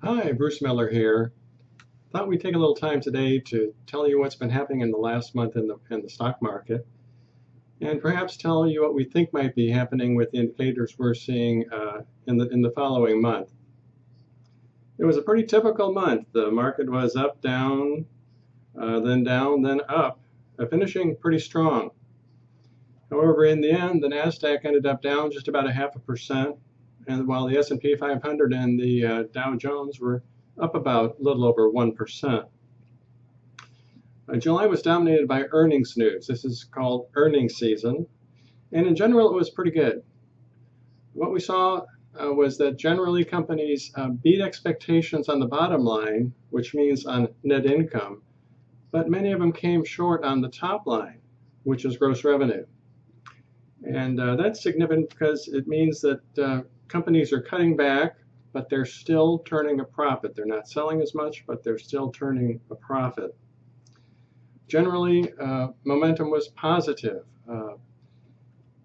Hi, Bruce Miller here. Thought we'd take a little time today to tell you what's been happening in the last month in the stock market, and perhaps tell you what we think might be happening with the indicators we're seeing in the following month. It was a pretty typical month. The market was up, down, then up, finishing pretty strong. However, in the end, the Nasdaq ended up down just about 0.5%, and while the S&P 500 and the Dow Jones were up about a little over 1%. July was dominated by earnings news. This is called earnings season, and in general, it was pretty good. What we saw was that generally companies beat expectations on the bottom line, which means on net income, but many of them came short on the top line, which is gross revenue. And that's significant because it means that companies are cutting back, but they're still turning a profit. They're not selling as much, but they're still turning a profit. Generally, momentum was positive.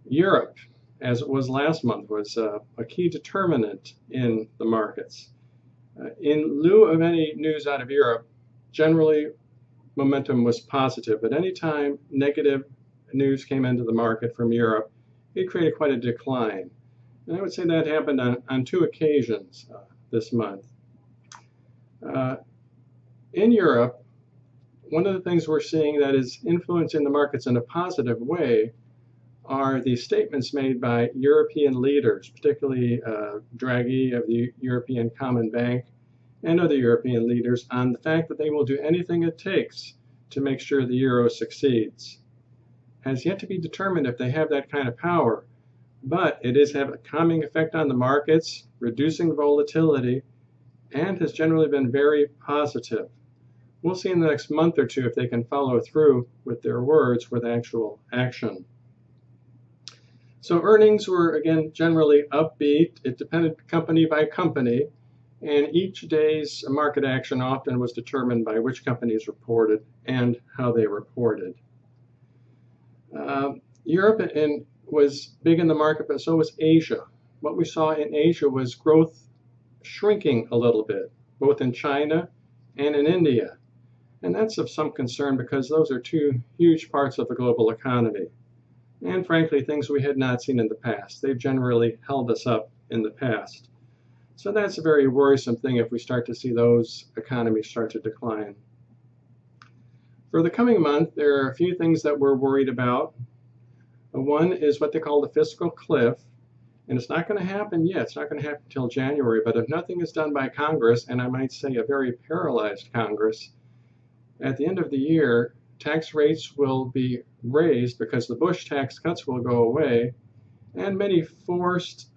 Europe, as it was last month, was a key determinant in the markets. In lieu of any news out of Europe, generally momentum was positive. But any time negative news came into the market from Europe, it created quite a decline. And I would say that happened on two occasions this month. In Europe, one of the things we're seeing that is influencing the markets in a positive way are the statements made by European leaders, particularly Draghi of the European Common Bank and other European leaders, on the fact that they will do anything it takes to make sure the euro succeeds. Has yet to be determined if they have that kind of power, but it is having a calming effect on the markets, reducing volatility, and has generally been very positive. We'll see in the next month or two if they can follow through with their words with actual action. So earnings were, again, generally upbeat. It depended company by company, and each day's market action often was determined by which companies reported and how they reported. Europe was big in the market, but so was Asia. What we saw in Asia was growth shrinking a little bit, both in China and in India. And that's of some concern because those are two huge parts of the global economy. And frankly, things we had not seen in the past. They've generally held us up in the past. So that's a very worrisome thing if we start to see those economies start to decline. For the coming month, there are a few things that we're worried about. One is what they call the fiscal cliff, and it's not going to happen yet. It's not going to happen until January, but if nothing is done by Congress, and I might say a very paralyzed Congress, at the end of the year, tax rates will be raised because the Bush tax cuts will go away, and many forced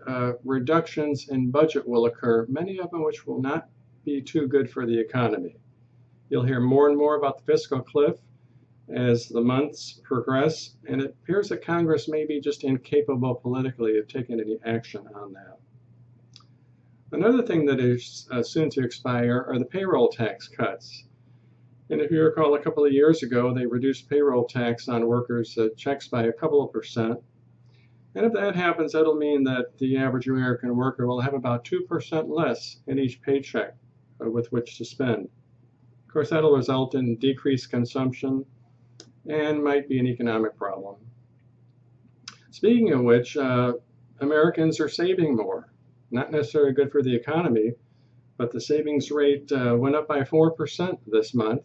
reductions in budget will occur, many of them which will not be too good for the economy. You'll hear more and more about the fiscal cliff as the months progress, and it appears that Congress may be just incapable politically of taking any action on that. Another thing that is soon to expire are the payroll tax cuts. And if you recall, a couple of years ago, they reduced payroll tax on workers' checks by a couple of percent. And if that happens, that'll mean that the average American worker will have about 2% less in each paycheck with which to spend. Of course, that'll result in decreased consumption and might be an economic problem. Speaking of which, Americans are saving more. Not necessarily good for the economy, but the savings rate went up by 4% this month.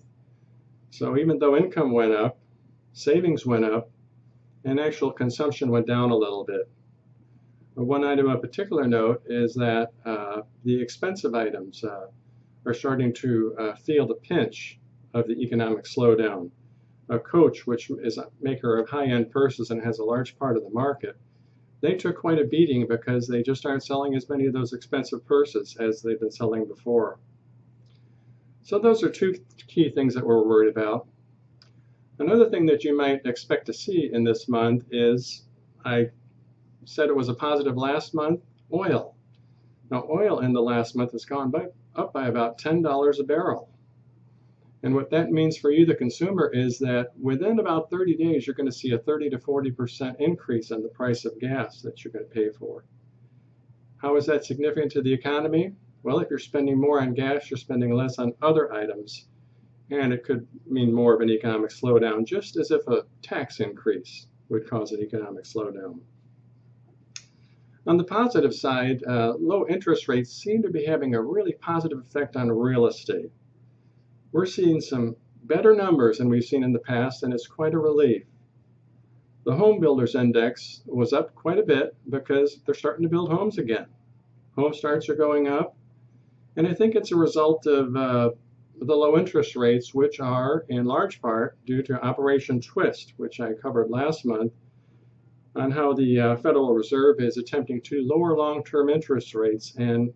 So even though income went up, savings went up, and actual consumption went down a little bit. But one item of particular note is that the expensive items are starting to feel the pinch of the economic slowdown. A Coach, which is a maker of high-end purses and has a large part of the market, they took quite a beating because they just aren't selling as many of those expensive purses as they've been selling before. So those are two key things that we're worried about. Another thing that you might expect to see in this month is, I said it was a positive last month, oil. Now oil in the last month has gone up by about $10 a barrel. And what that means for you, the consumer, is that within about 30 days, you're going to see a 30 to 40% increase in the price of gas that you're going to pay for. How is that significant to the economy? Well, if you're spending more on gas, you're spending less on other items, and it could mean more of an economic slowdown, just as if a tax increase would cause an economic slowdown. On the positive side, low interest rates seem to be having a really positive effect on real estate. We're seeing some better numbers than we've seen in the past, and it's quite a relief. The home builders index was up quite a bit because they're starting to build homes again. Home starts are going up, and I think it's a result of the low interest rates, which are in large part due to Operation Twist, which I covered last month, on how the Federal Reserve is attempting to lower long-term interest rates and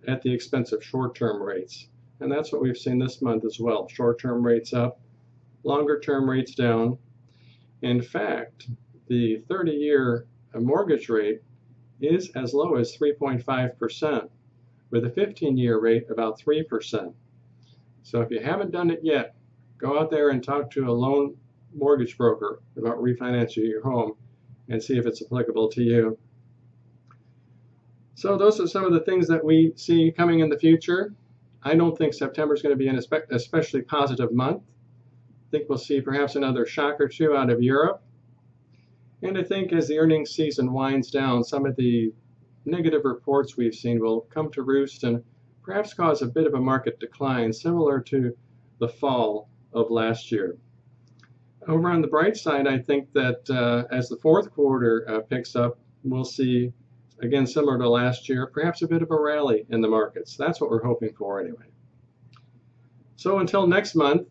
at the expense of short-term rates. And that's what we've seen this month as well. Short-term rates up, longer-term rates down. In fact, the 30-year mortgage rate is as low as 3.5%, with a 15-year rate about 3%. So if you haven't done it yet, go out there and talk to a loan mortgage broker about refinancing your home and see if it's applicable to you. So those are some of the things that we see coming in the future. I don't think September is going to be an especially positive month. I think we'll see perhaps another shock or two out of Europe. And I think as the earnings season winds down, some of the negative reports we've seen will come to roost and perhaps cause a bit of a market decline, similar to the fall of last year. Over on the bright side, I think that as the fourth quarter picks up, we'll see, again, similar to last year, perhaps a bit of a rally in the markets. That's what we're hoping for anyway. So until next month,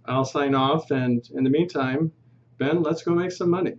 I'll sign off, and in the meantime, Ben, let's go make some money.